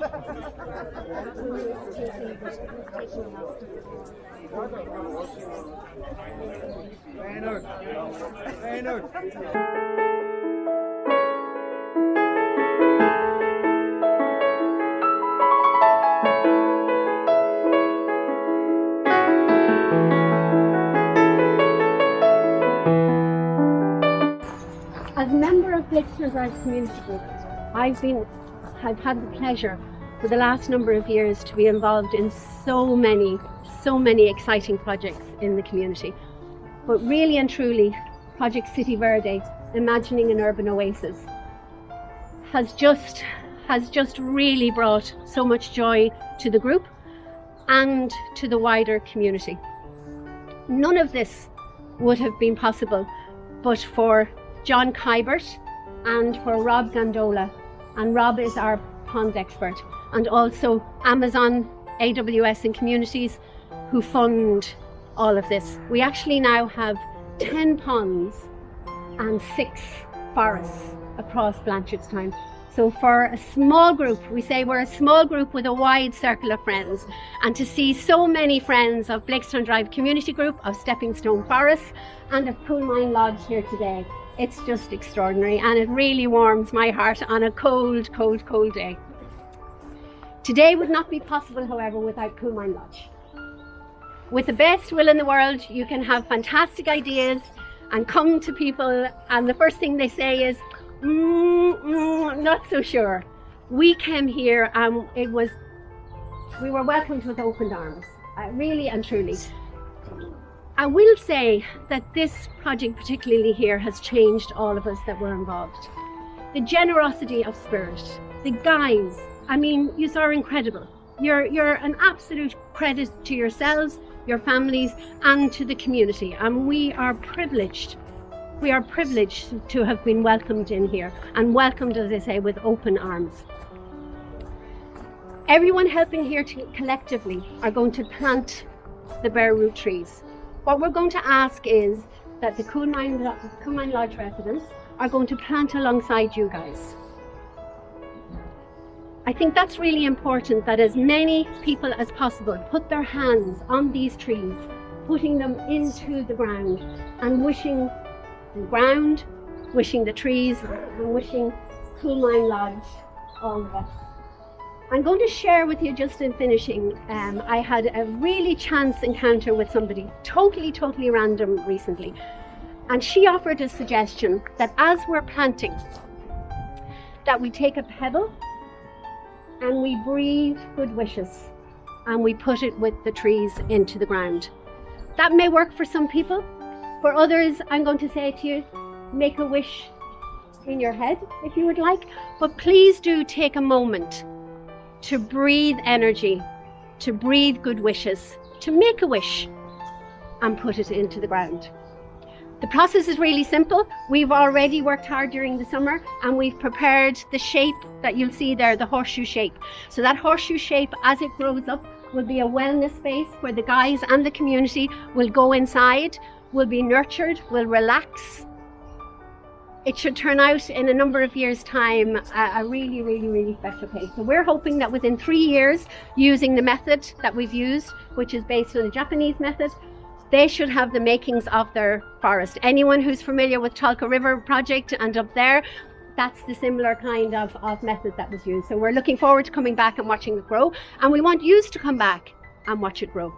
As a member of Blixton's Rise Community Group, I've had the pleasure for the last number of years to be involved in so many exciting projects in the community. But really and truly, Project City Verde, Imagining an Urban Oasis, has just really brought so much joy to the group and to the wider community. None of this would have been possible but for John Kybert and for Rob Gandola, and Rob is our pond expert, and also Amazon, AWS and Communities who fund all of this. We actually now have 10 ponds and 6 forests across Blanchardstown. So for a small group, we say we're a small group with a wide circle of friends, and to see so many friends of Blakestone Drive Community Group, of Stepping Stone Forest and of Coolmine Lodge here today, it's just extraordinary, and it really warms my heart on a cold day. Today would not be possible, however, without Coolmine Lodge. With the best will in the world, you can have fantastic ideas and come to people, and the first thing they say is, not so sure. We came here and we were welcomed with open arms, really and truly. I will say that this project particularly here has changed all of us that were involved. The generosity of spirit, the guys, I mean, you are incredible. You're an absolute credit to yourselves, your families and to the community, and we are privileged. We are privileged to have been welcomed in here, and welcomed, as I say, with open arms. Everyone helping here collectively are going to plant the bare root trees. What we're going to ask is that the Coolmine Lodge residents are going to plant alongside you guys. I think that's really important, that as many people as possible put their hands on these trees, putting them into the ground and wishing the ground, wishing the trees and wishing Coolmine Lodge all the best. I'm going to share with you, just in finishing, I had a really chance encounter with somebody totally random recently, and she offered a suggestion that as we're planting, that we take a pebble and we breathe good wishes and we put it with the trees into the ground. That may work for some people. For others, I'm going to say to you, make a wish in your head if you would like, but please do take a moment to breathe energy, to breathe good wishes, to make a wish and put it into the ground. The process is really simple. We've already worked hard during the summer and we've prepared the shape that you'll see there, the horseshoe shape. So that horseshoe shape, as it grows up, will be a wellness space where the guys and the community will go inside, will be nurtured, will relax. It should turn out in a number of years' time a really special place. So we're hoping that within 3 years, using the method that we've used, which is based on the Japanese method, they should have the makings of their forest. Anyone who's familiar with Talca River project and up there, that's the similar kind of method that was used. So we're looking forward to coming back and watching it grow, and we want you to come back and watch it grow.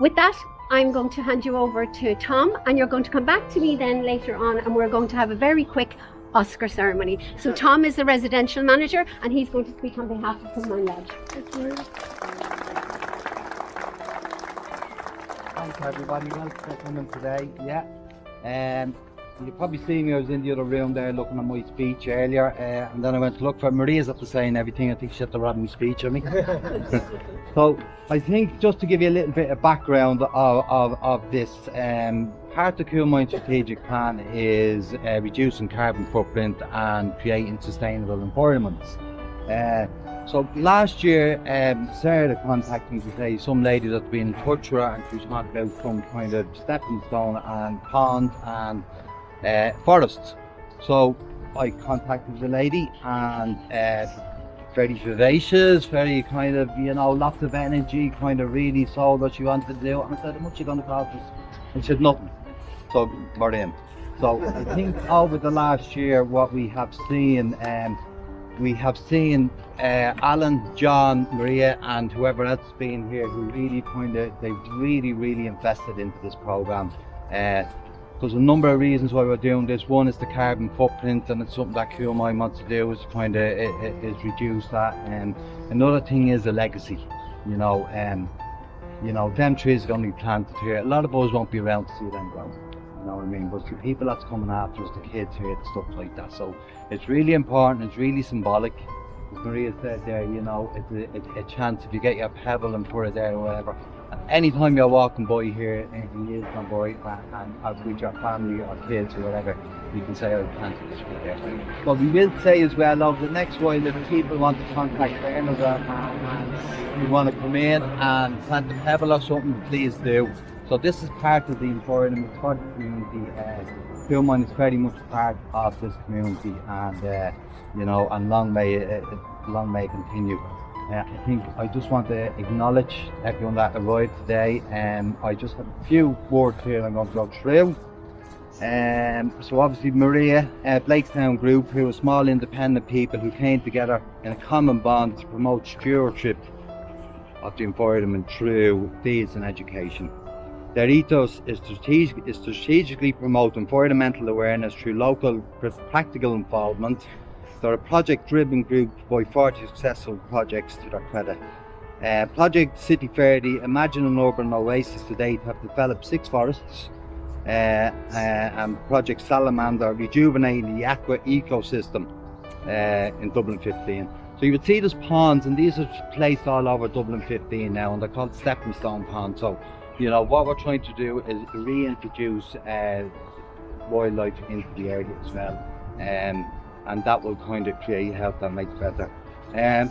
With that, I'm going to hand you over to Tom, and you're going to come back to me then later on, and we're going to have a very quick Oscar ceremony. So Tom is the residential manager, and he's going to speak on behalf of Coolmine Lodge. Thanks everybody, well for coming today. You probably see me, I was in the other room there looking at my speech earlier, and then I went to look for Maria's up to saying everything. I think she had to write my speech on me. So I think just to give you a little bit of background of this, part of the Coolmine strategic plan is reducing carbon footprint and creating sustainable environments. So last year, Sarah contacted me to say some lady that's been in touch with her, and she was talking about some kind of stepping stone and pond and forests. So I contacted the lady, and very vivacious, very kind of, you know, lots of energy, kind of really sold what she wanted to do. And I said, how much are you going to cost us? And she said, nothing. So we're in. So I think over the last year, what we have seen, Alan, John, Maria, and whoever else has been here, who really they've really invested into this program. There's a number of reasons why we're doing this. One is the carbon footprint, and it's something that Coolmine wants to do, is is reduce that. And another thing is the legacy. You know, them trees are going to be planted here. A lot of us won't be around to see them grow. You know what I mean? But the people that's coming after us, the kids here, the stuff like that. So it's really important. It's really symbolic. As Maria said there, you know, it's a chance if you get your pebble and put it there or whatever. Anytime you're walking by here and you come by and with your family or kids or whatever, you can say, I planted this tree there. But we will say as well, over the next while, if people want to contact farmers and you want to come in and plant a pebble or something, please do. So this is part of the environment for the community. Coolmine is very much part of this community, and you know, and long may it continue. I think I just want to acknowledge everyone that arrived today. I just have a few words here I'm going to go through. So obviously Maria, Blakestown Group, who are small independent people who came together in a common bond to promote stewardship of the environment through deeds and education. Their ethos is strategically promote environmental awareness through local practical involvement. They're a project-driven group by 40 successful projects to their credit. Project City Fairdy, Imagine an Urban Oasis to date, have developed 6 forests. And Project Salamander, rejuvenating the aqua ecosystem in Dublin 15. So you would see there's ponds, and these are placed all over Dublin 15 now, and they're called stepping stone ponds. So, you know, what we're trying to do is reintroduce wildlife into the area as well. And that will kind of create health and make better.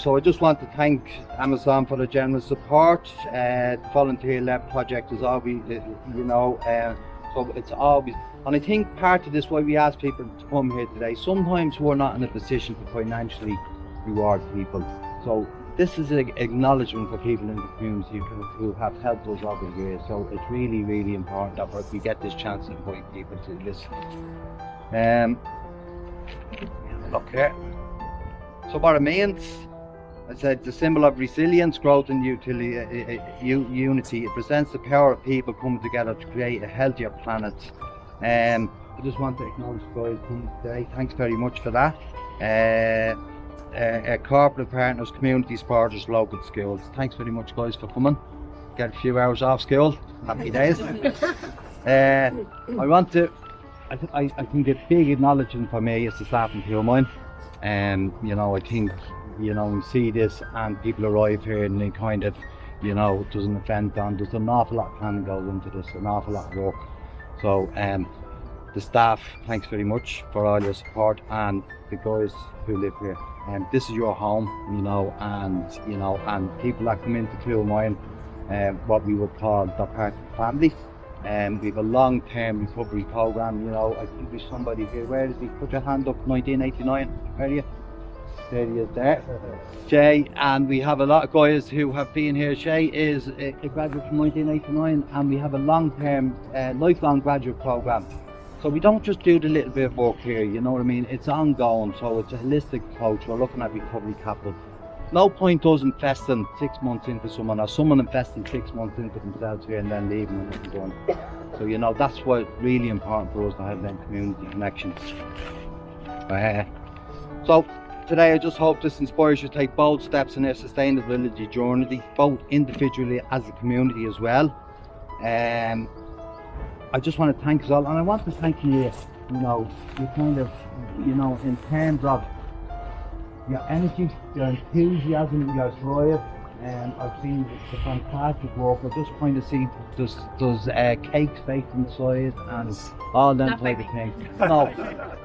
So I just want to thank Amazon for the generous support. The volunteer-led project is always, you know, so it's always, and I think part of this, why we ask people to come here today, sometimes we're not in a position to financially reward people. So this is an acknowledgement for people in the community who have helped us over the years. So it's really important that we get this chance to invite people to this. Look here. So what it means, I said, it's a symbol of resilience, growth and unity. It presents the power of people coming together to create a healthier planet. I just want to acknowledge guys coming today. Thanks very much for that. Corporate partners, community supporters, local schools. Thanks very much guys for coming. Get a few hours off school. Happy days. I think a big acknowledgement for me is the staff in Coolmine. You know, I think, you know, we see this and people arrive here and they kind of, you know, there's an event on, there's an awful lot of planning goes into this, an awful lot of work. So the staff, thanks very much for all your support, and the guys who live here. This is your home, you know, and people that come into Coolmine, what we would call the part of the family. We have a long-term recovery program, you know. I think there's somebody here. Where is he? Put your hand up. 1989. Where are you? There he is there. Jay, and we have a lot of guys who have been here. Shay is a graduate from 1989, and we have a long-term, lifelong graduate program. So we don't just do the little bit of work here, you know what I mean? It's ongoing, so it's a holistic approach. We're looking at recovery capital. No point us investing 6 months into someone, or someone investing 6 months into themselves here and then leaving and nothing done. So, you know, that's what's really important for us, to have them community connections. So today I just hope this inspires you to take bold steps in their sustainability journey, both individually as a community as well. I just want to thank you all, and I want to thank you, you know, you kind of, you know, in terms of your energy, your enthusiasm, your drive, and I've seen the fantastic work. I just kind of see there's cakes baked inside and all them type of things. No,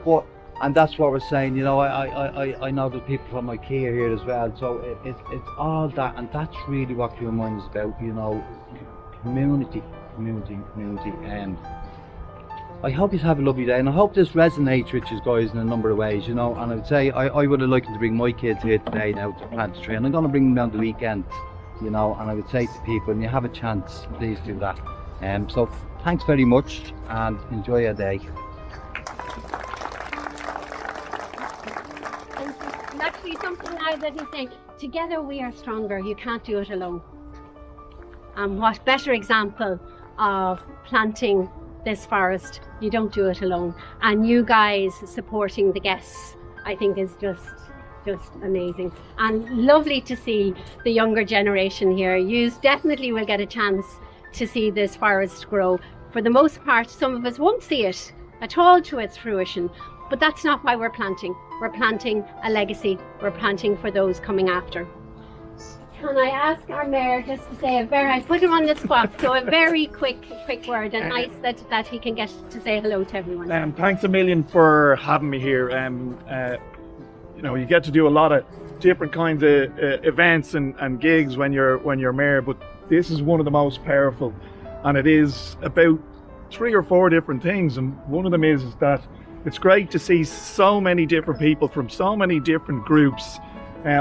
but, and that's what we're saying, you know, I know there's people from IKEA here as well, so it's all that, and that's really what Coolmine is about, you know, community. I hope you have a lovely day, and I hope this resonates with you guys in a number of ways, you know. And I would say I would have liked to bring my kids here today now to plant a tree, and I'm going to bring them down the weekend, you know. And I would say to people, when you have a chance, please do that. So thanks very much, and enjoy your day. And actually something now that he's saying, together we are stronger, you can't do it alone. And what better example of planting this forest, you don't do it alone. And you guys supporting the guests, I think is just amazing. And lovely to see the younger generation here. You definitely will get a chance to see this forest grow. For the most part, some of us won't see it at all to its fruition, but that's not why we're planting. We're planting a legacy. We're planting for those coming after. Can I ask our mayor just to say I put him on the spot, so a very quick word, and nice that he can get to say hello to everyone. Thanks a million for having me here. You know, you get to do a lot of different kinds of events and gigs when you're mayor, but this is one of the most powerful, and it is about 3 or 4 different things. And one of them is that it's great to see so many different people from so many different groups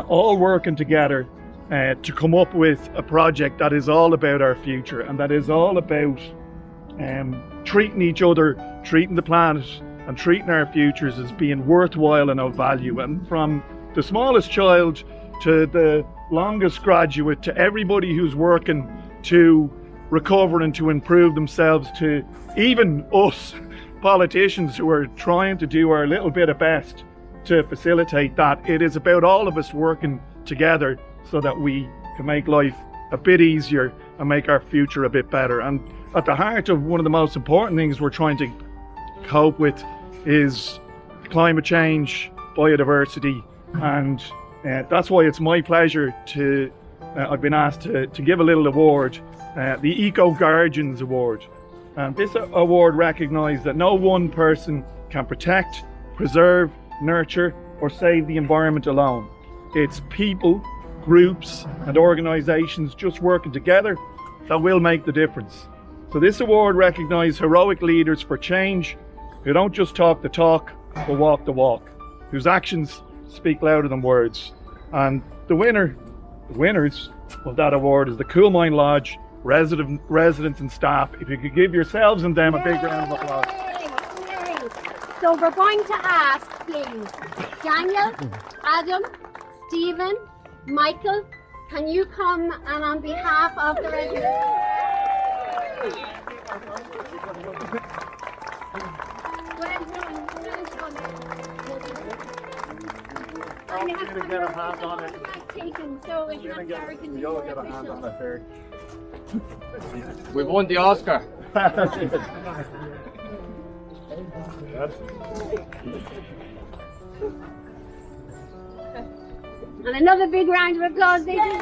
all working together to come up with a project that is all about our future, and that is all about treating each other, treating the planet, and treating our futures as being worthwhile and of value. And from the smallest child to the longest graduate, to everybody who's working to recover and to improve themselves, to even us politicians who are trying to do our little bit of best to facilitate that, it is about all of us working together so that we can make life a bit easier and make our future a bit better. And at the heart of one of the most important things we're trying to cope with is climate change, biodiversity, and that's why it's my pleasure to I've been asked to give a little award, the Eco Guardians Award. And this award recognises that no one person can protect, preserve, nurture or save the environment alone. It's people, groups and organisations just working together that will make the difference. So this award recognises heroic leaders for change who don't just talk the talk but walk the walk, whose actions speak louder than words. And the winners of that award is the Coolmine Lodge residents and staff. If you could give yourselves and them a big round of applause. Yay. So we're going to ask, please, Daniel, Adam, Stephen, Michael, can you come and on behalf of the residents? I'm going to get a hand on it. So it's not arrogant. You'll get a hand on it there. We won the Oscar. And another big round of applause. They deserve it.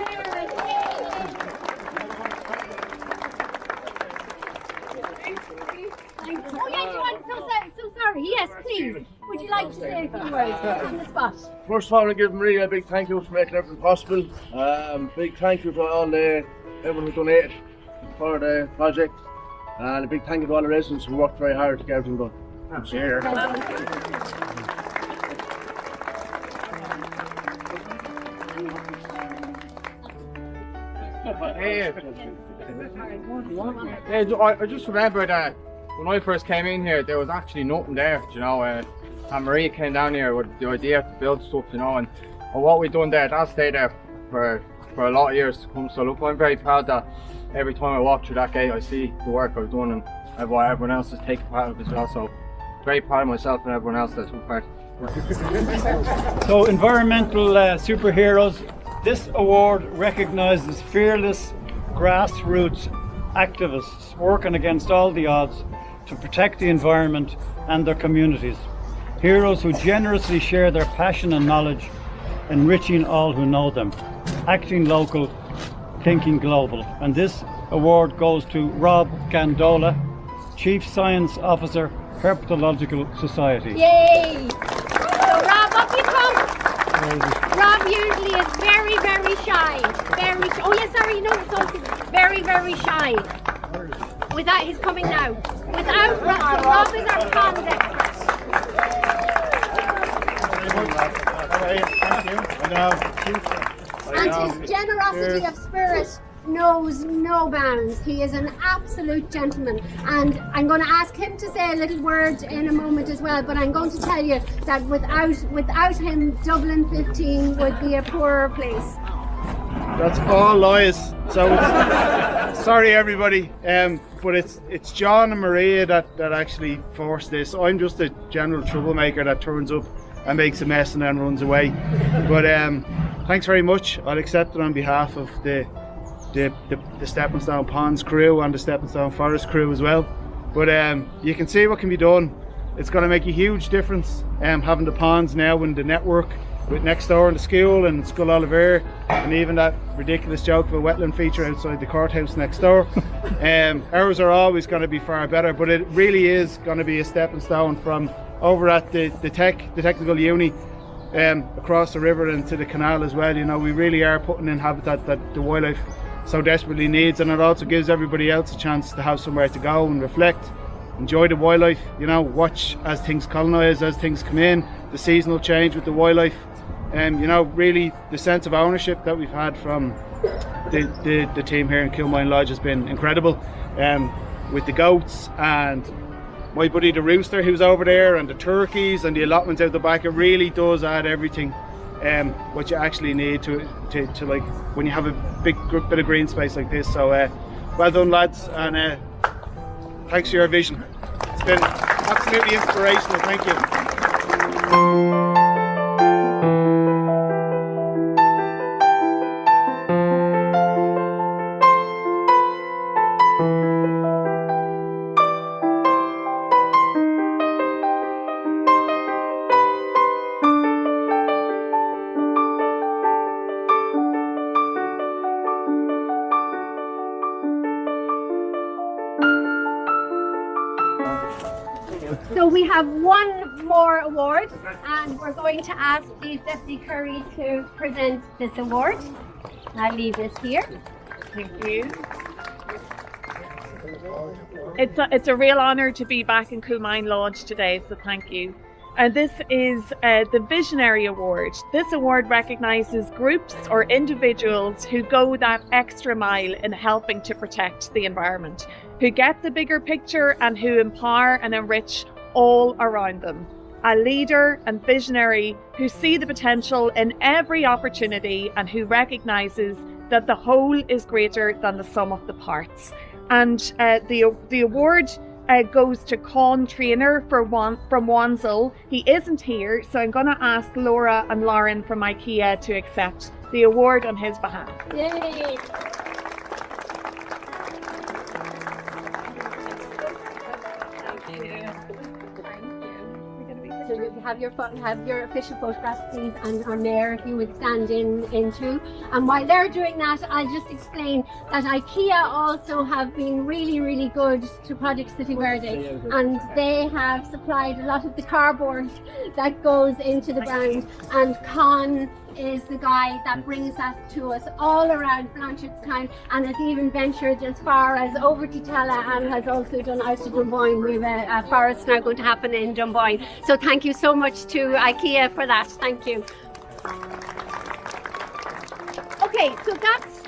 Oh yes, I'm so sorry. Yes, please. Would you like to say a few words on the spot? First of all, I want to give Maria a big thank you for making everything possible. Big thank you to everyone who donated for the project, and a big thank you to all the residents who worked very hard to get everything done. Cheers. I just remember that when I first came in here, there was actually nothing there, you know. And Maria came down here with the idea to build stuff, you know, and what we've done there, that stayed there for a lot of years to come. So look, I'm very proud that every time I walk through that gate, I see the work I've done and what everyone else has taken part of as well. So very proud of myself and everyone else that took part. So environmental superheroes, this award recognises fearless grassroots activists working against all the odds to protect the environment and their communities. Heroes who generously share their passion and knowledge, enriching all who know them. Acting local, thinking global. And this award goes to Rob Gandola, Chief Science Officer, Herpetological Society. Yay! So Rob, up you come. Rob usually is very, very shy. Oh yes, sorry, no, it's also very, very shy. With that, he's coming now. Without Rob is our pond expert. And his generosity of spirit knows no bounds. He is an absolute gentleman, and I'm going to ask him to say a little word in a moment as well, but I'm going to tell you that without him, Dublin 15 would be a poorer place. That's all lies. So sorry everybody, but it's John and Maria that actually forced this. I'm just a general troublemaker that turns up and makes a mess and then runs away. But thanks very much. I'll accept it on behalf of the Stepping Stone Ponds crew and the Stepping Stone Forest crew as well. But you can see what can be done. It's going to make a huge difference having the ponds now in the network with next door in the school and Scull Oliver, and even that ridiculous joke of a wetland feature outside the courthouse next door. Ours are always going to be far better, but it really is going to be a stepping stone from over at the technical uni across the river and to the canal as well. You know, we really are putting in habitat that the wildlife so desperately needs, and it also gives everybody else a chance to have somewhere to go and reflect, enjoy the wildlife, you know, watch as things colonise, as things come in, the seasonal change with the wildlife. You know, really the sense of ownership that we've had from the team here in Coolmine Lodge has been incredible, with the goats and my buddy the rooster who's over there and the turkeys and the allotments out the back. It really does add everything what you actually need to like when you have a big bit of green space like this. So well done lads, and thanks for your vision. It's been absolutely inspirational. Thank you. So we have one more award, and we're going to ask Chief Deputy Curry to present this award. I'll leave this here. Thank you. It's a real honour to be back in Coolmine Lodge today, so thank you. And this is the Visionary Award. This award recognises groups or individuals who go that extra mile in helping to protect the environment, who get the bigger picture and who empower and enrich all around them. A leader and visionary who see the potential in every opportunity and who recognises that the whole is greater than the sum of the parts. And the award goes to Con Trainer from Wanzel. He isn't here, so I'm going to ask Laura and Lauren from IKEA to accept the award on his behalf. Yay! So you have your official photographs, please, and our mayor, if you would stand in too. And while they're doing that, I'll just explain that IKEA also have been really, really good to Project City Verde, and they have supplied a lot of the cardboard that goes into the ground. And Con is the guy that brings that to us all around Blanchardstown, and has even ventured as far as over to Tala, and has also done out to Dunboyne. We have a forest now going to happen in Dunboyne. So thank you so much to IKEA for that. Thank you. Okay, so that's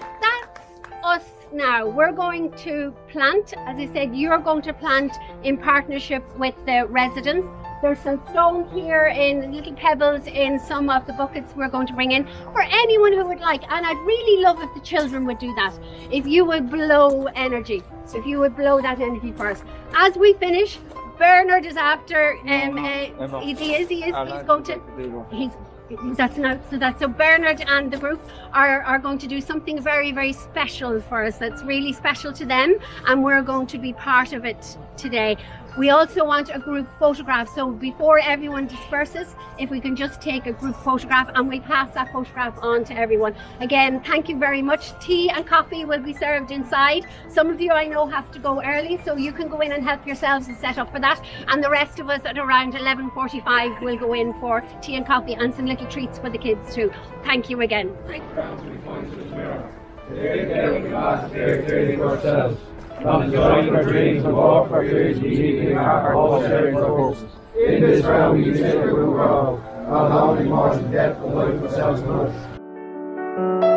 us now. We're going to plant. As I said, you're going to plant in partnership with the residents. There's some stones here in little pebbles in some of the buckets we're going to bring in for anyone who would like. And I'd really love if the children would do that. If you would blow energy. So if you would blow that energy first. As we finish, Bernard is after, he is going to, so Bernard and the group are going to do something very, very special for us, that's really special to them, and we're going to be part of it today. We also want a group photograph, so before everyone disperses, if we can just take a group photograph, and we pass that photograph on to everyone. Again, thank you very much. Tea and coffee will be served inside. Some of you I know have to go early, so you can go in and help yourselves and set up for that, and the rest of us at around 11:45 will go in for tea and coffee and some little treats for the kids too. Thank you again. not enjoying our dreams and walk our fears, believing our hopes, sharing our hopes. In this realm we say we will grow, not only more than death, but life ourselves and us.